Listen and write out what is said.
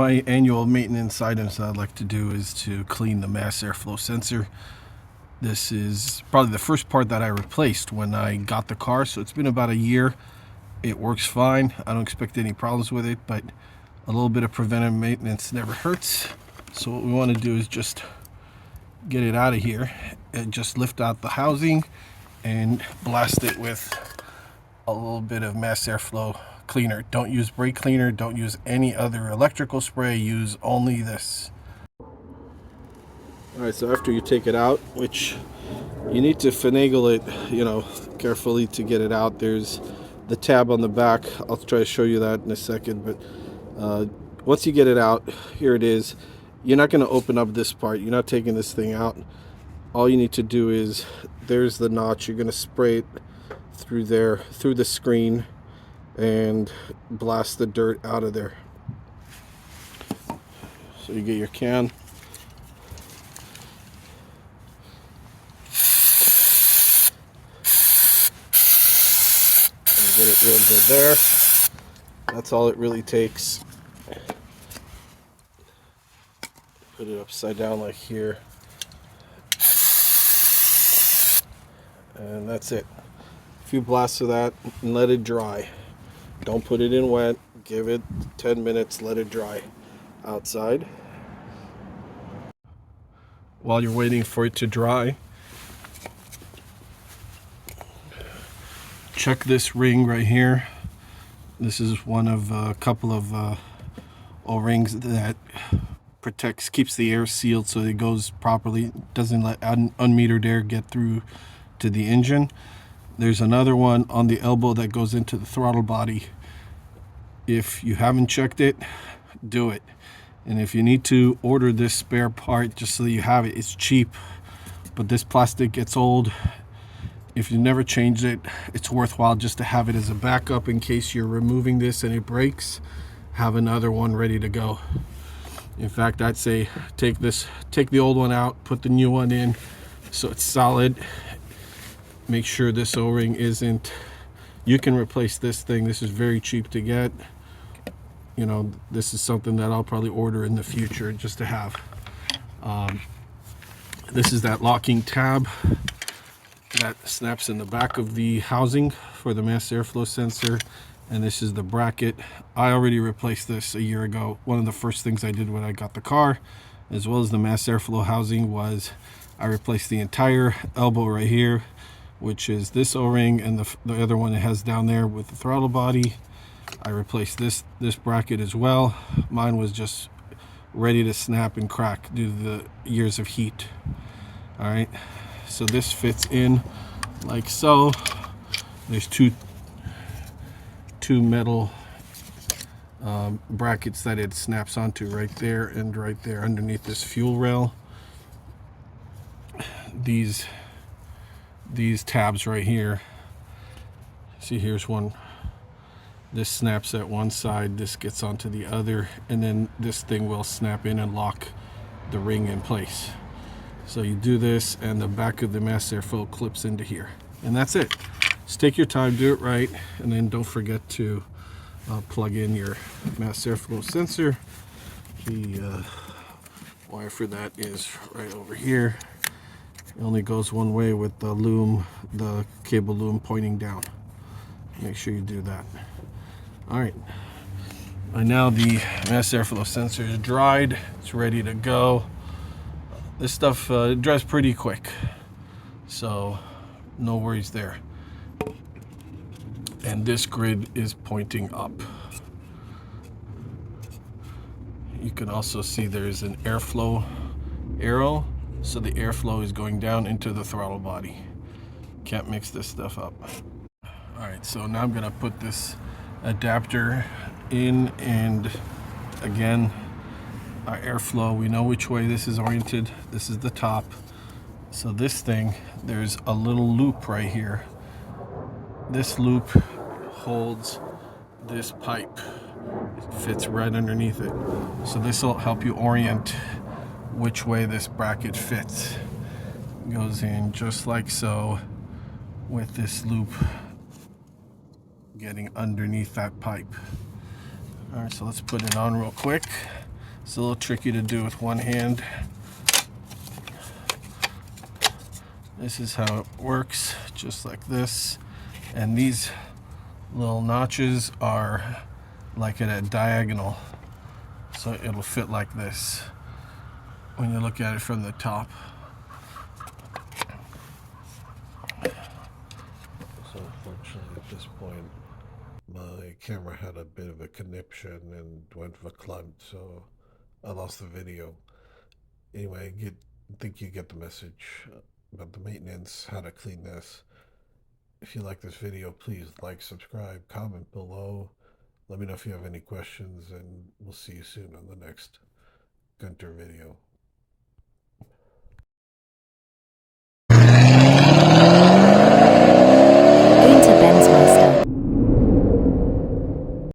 my annual maintenance items that I'd like to do is to clean the mass airflow sensor. This is probably the first part that I replaced when I got the car, so it's been about a year. It works fine. I don't expect any problems with it, but a little bit of preventive maintenance never hurts. So what we want to do is just get it out of here and just lift out the housing and blast it with a little bit of mass airflow cleaner. Don't use brake cleaner, don't use any other electrical spray, use only this. Alright, so after you take it out, which you need to finagle it, carefully to get it out. There's the tab on the back. I'll try to show you that in a second, but once you get it out, here it is. You're not going to open up this part. You're not taking this thing out. All you need to do is, there's the notch. You're going to spray it through there, through the screen, and blast the dirt out of there. So you get your can. And get it real good there. That's all it really takes. Put it upside down like here. And that's it. A few blasts of that and let it dry. Don't put it in wet. Give it 10 minutes, let it dry outside. While you're waiting for it to dry, check this ring right here. This is one of a couple of O-rings that keeps the air sealed so it goes properly, doesn't let unmetered air get through to the engine. There's another one on the elbow that goes into the throttle body. If you haven't checked it, do it. And if you need to order this spare part just so you have it, it's cheap, but this plastic gets old. If you never changed it, it's worthwhile just to have it as a backup in case you're removing this and it breaks. Have another one ready to go. In fact, I'd say take the old one out, put the new one in so it's solid. Make sure this O-ring isn't, you can replace this thing. This is very cheap to get. This is something that I'll probably order in the future just to have. This is that locking tab that snaps in the back of the housing for the mass airflow sensor. And this is the bracket. I already replaced this a year ago. One of the first things I did when I got the car, as well as the mass airflow housing, was I replaced the entire elbow right here, which is this O-ring, and the other one it has down there with the throttle body. I replaced this bracket as well. Mine was just ready to snap and crack due to the years of heat. All right, so this fits in like so. There's two metal brackets that it snaps onto right there and right there underneath this fuel rail. These tabs right here, see, here's one. This snaps at one side, this gets onto the other, and then this thing will snap in and lock the ring in place. So you do this, and the back of the mass airflow clips into here, and that's it. Just take your time, do it right, and then don't forget to plug in your mass airflow sensor. The wire for that is right over here. It only goes one way with the loom, the cable loom pointing down. Make sure you do that. All right. And now the mass airflow sensor is dried. It's ready to go. This stuff dries pretty quick, so no worries there. And this grid is pointing up. You can also see there's an airflow arrow, so the airflow is going down into the throttle body. Can't mix this stuff up. All right, so now I'm gonna put this adapter in, and again, our airflow, we know which way this is oriented. This is the top. So this thing, there's a little loop right here. This loop holds this pipe. It fits right underneath it. So this will help you orient which way this bracket fits. It goes in just like so, with this loop getting underneath that pipe. All right, so let's put it on real quick. It's a little tricky to do with one hand. This is how it works, just like this. And these little notches are like at a diagonal, so it'll fit like this when you look at it from the top. So unfortunately at this point my camera had a bit of a conniption and went verklempt, so I lost the video. Anyway, I think you get the message about the maintenance, how to clean this. If you like this video, please like, subscribe, comment below. Let me know if you have any questions, and we'll see you soon on the next Gunter video.